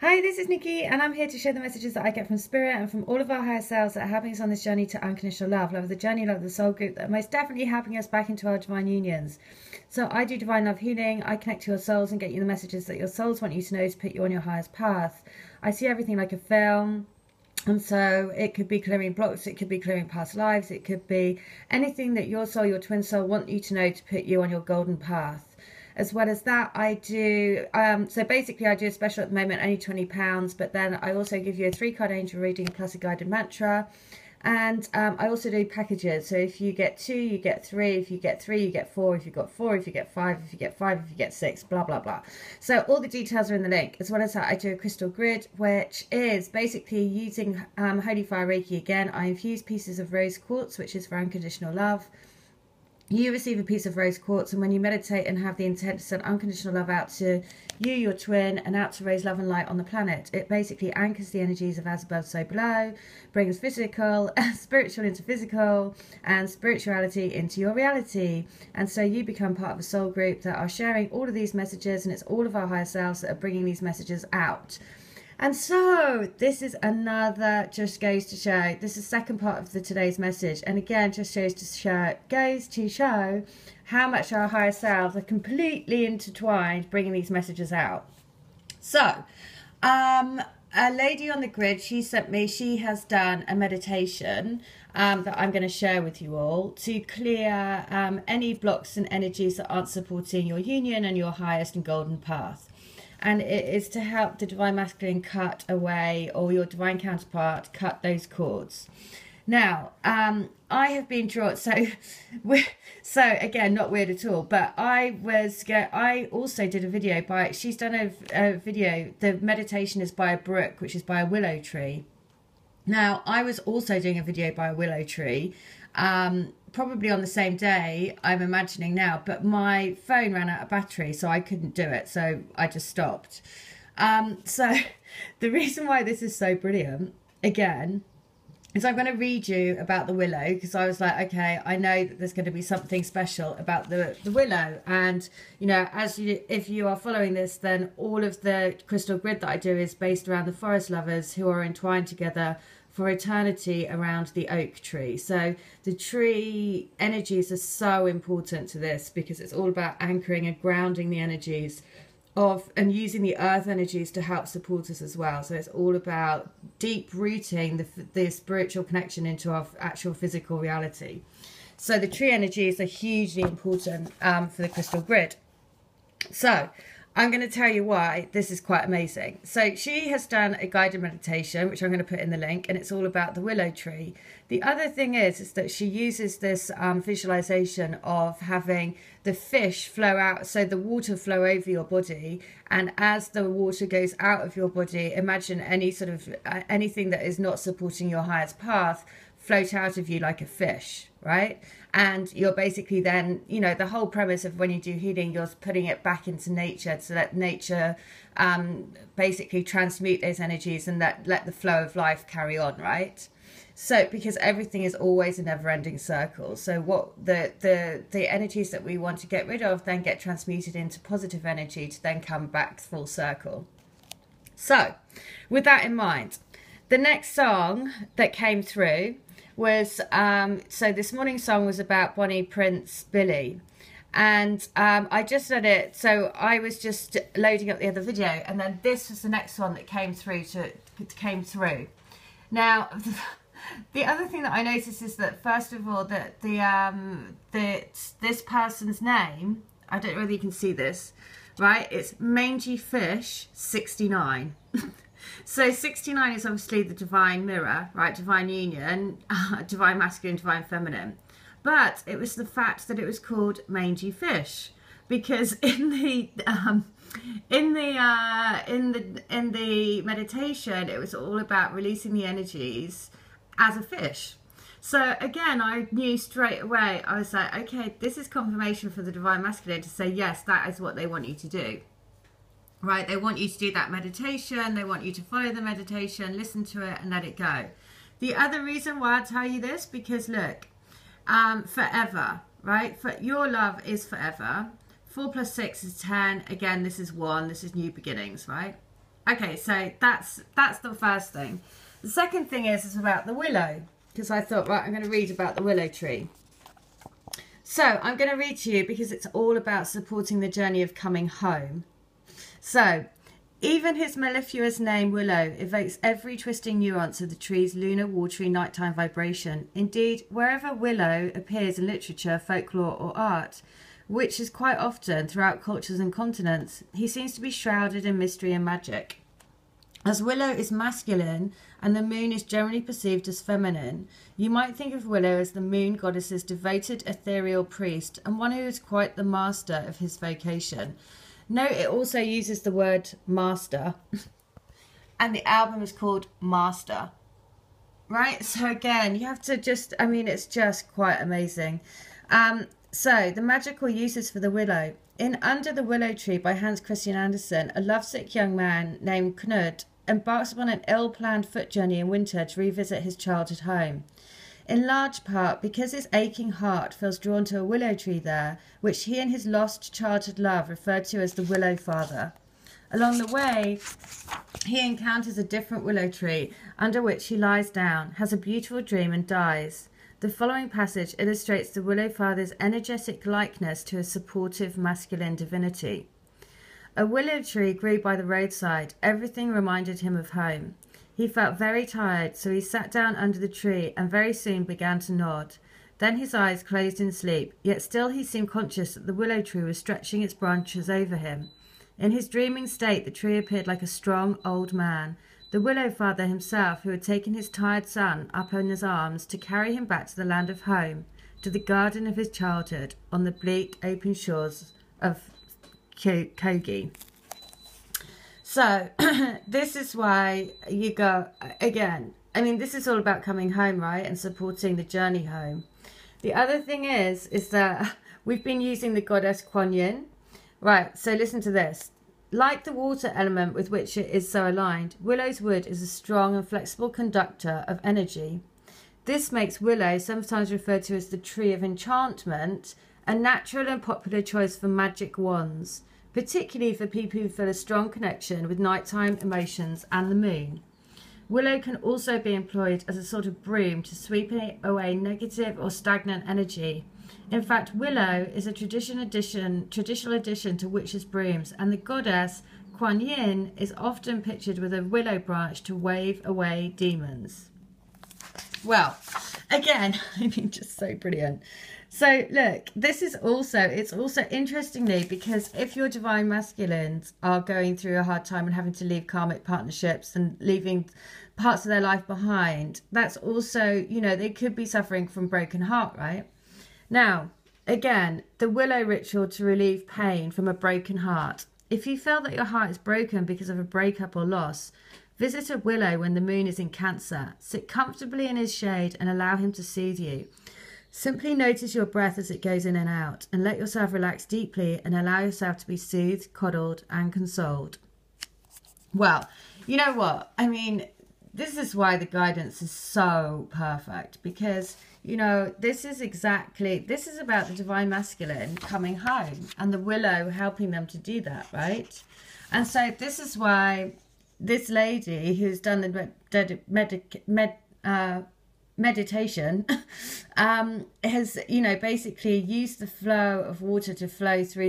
Hi, this is Nikki, and I'm here to share the messages that I get from Spirit and from all of our higher selves that are helping us on this journey to unconditional love. Love of the journey, love of the soul group, that are most definitely helping us back into our divine unions. So I do divine love healing. I connect to your souls and get you the messages that your souls want you to know to put you on your highest path. I see everything like a film. And so it could be clearing blocks, it could be clearing past lives, it could be anything that your soul, your twin soul want you to know to put you on your golden path. As well as that, I do, so basically I do a special at the moment, only £20, but then I also give you a 3-card angel reading plus a guided mantra. And I also do packages. So if you get 2, you get 3. If you get 3, you get 4. If you got 4, if you get 5, if you get 5, if you get 6, blah, blah, blah. So all the details are in the link. As well as that, I do a crystal grid, which is basically using Holy Fire Reiki again. I infuse pieces of rose quartz, which is for unconditional love. You receive a piece of rose quartz, and when you meditate and have the intent to send unconditional love out to you, your twin, and out to raise love and light on the planet, it basically anchors the energies of as above, so below, brings physical, spiritual into physical, and spirituality into your reality. And so you become part of a soul group that are sharing all of these messages, and it's all of our higher selves that are bringing these messages out. And so this is another, just goes to show, this is the second part of today's message, and again just goes to show how much our higher selves are completely intertwined bringing these messages out. So a lady on the grid, she has done a meditation that I'm going to share with you all to clear any blocks and energies that aren't supporting your union and your highest and golden path. And it is to help the divine masculine cut away, or your divine counterpart cut those cords. Now, I have been drawn, so again, not weird at all, but I also did a video by, she's done a video, the meditation is by a brook, which is by a willow tree. Now, I was also doing a video by a willow tree, probably on the same day, I'm imagining now, but my phone ran out of battery, so I couldn't do it, so I just stopped. So the reason why this is so brilliant, again, is I'm going to read you about the willow, because I was like, okay, I know that there's going to be something special about the willow. And, you know, if you are following this, then all of the crystal grid that I do is based around the forest lovers who are entwined together for eternity around the oak tree. So the tree energies are so important to this, because it's all about anchoring and grounding the energies of, and using the earth energies to help support us as well. So it's all about deep rooting the spiritual connection into our actual physical reality. So the tree energies are hugely important for the crystal grid. So I'm going to tell you why this is quite amazing. So she has done a guided meditation, which I'm going to put in the link, and it's all about the willow tree. The other thing is that she uses this visualization of having the fish flow out, so the water flow over your body, and as the water goes out of your body, imagine any sort of anything that is not supporting your highest path float out of you like a fish, right? And you're basically then, you know, the whole premise of when you do healing, you're putting it back into nature to let nature basically transmute those energies and let the flow of life carry on, right? So because everything is always a never-ending circle, so what the energies that we want to get rid of then get transmuted into positive energy to then come back full circle. So with that in mind, the next song that came through was, so this morning's song was about Bonnie Prince Billy, and I just did it, so I was just loading up the other video, and then this was the next one that came through Now the other thing that I noticed is that, first of all, that this person's name, I don't know whether you can see this, right, it's Mangy Fish 69. So 69 is obviously the divine mirror, right? Divine union, divine masculine, divine feminine. But it was the fact that it was called mangy fish, because in the meditation, it was all about releasing the energies as a fish. So again, I knew straight away, I was like, okay, this is confirmation for the divine masculine to say, yes, that is what they want you to do. Right, they want you to do that meditation, they want you to follow the meditation, listen to it and let it go. The other reason why I tell you this, because look, forever, right, for your love is forever. 4 + 6 is 10, again, this is 1, this is new beginnings, right? Okay, so that's the first thing. The second thing is about the willow, because I thought, right, I'm going to read about the willow tree. So I'm going to read to you because it's all about supporting the journey of coming home. So, even his mellifluous name, Willow, evokes every twisting nuance of the tree's lunar, watery, nighttime vibration. Indeed, wherever Willow appears in literature, folklore, or art, which is quite often throughout cultures and continents, he seems to be shrouded in mystery and magic. As Willow is masculine and the moon is generally perceived as feminine, you might think of Willow as the moon goddess's devoted ethereal priest and one who is quite the master of his vocation. Note it also uses the word master, and the album is called Master. Right? So again, you have to just, I mean, it's just quite amazing. So the magical uses for the willow. In Under the Willow Tree by Hans Christian Andersen, a lovesick young man named Knud embarks upon an ill-planned foot journey in winter to revisit his childhood home. In large part because his aching heart feels drawn to a willow tree there, which he and his lost childhood love referred to as the Willow Father. Along the way, he encounters a different willow tree, under which he lies down, has a beautiful dream and dies. The following passage illustrates the Willow Father's energetic likeness to a supportive masculine divinity. A willow tree grew by the roadside. Everything reminded him of home. He felt very tired, so he sat down under the tree and very soon began to nod. Then his eyes closed in sleep, yet still he seemed conscious that the willow tree was stretching its branches over him. In his dreaming state, the tree appeared like a strong old man, the Willow Father himself, who had taken his tired son up in his arms to carry him back to the land of home, to the garden of his childhood, on the bleak, open shores of Kogi. So, this is why you go, again, I mean, this is all about coming home, right, and supporting the journey home. The other thing is that we've been using the goddess Kuan Yin. Right, so listen to this. Like the water element with which it is so aligned, willow's wood is a strong and flexible conductor of energy. This makes willow, sometimes referred to as the tree of enchantment, a natural and popular choice for magic wands, particularly for people who feel a strong connection with nighttime emotions and the moon. Willow can also be employed as a sort of broom to sweep away negative or stagnant energy. In fact, willow is a traditional addition to witches' brooms, and the goddess Kuan Yin is often pictured with a willow branch to wave away demons. Well, again, I mean, just so brilliant. So look, it's also interestingly, because if your divine masculines are going through a hard time and having to leave karmic partnerships and leaving parts of their life behind, that's also, you know, they could be suffering from broken heart, right? Now, again, the willow ritual to relieve pain from a broken heart. If you feel that your heart is broken because of a breakup or loss, visit a willow when the moon is in Cancer. Sit comfortably in his shade and allow him to soothe you. Simply notice your breath as it goes in and out, and let yourself relax deeply and allow yourself to be soothed, coddled, and consoled. Well, you know what? I mean, this is why the guidance is so perfect, because, you know, this is about the divine masculine coming home and the willow helping them to do that, right? And so this is why this lady who's done the meditation has, you know, basically used the flow of water to flow through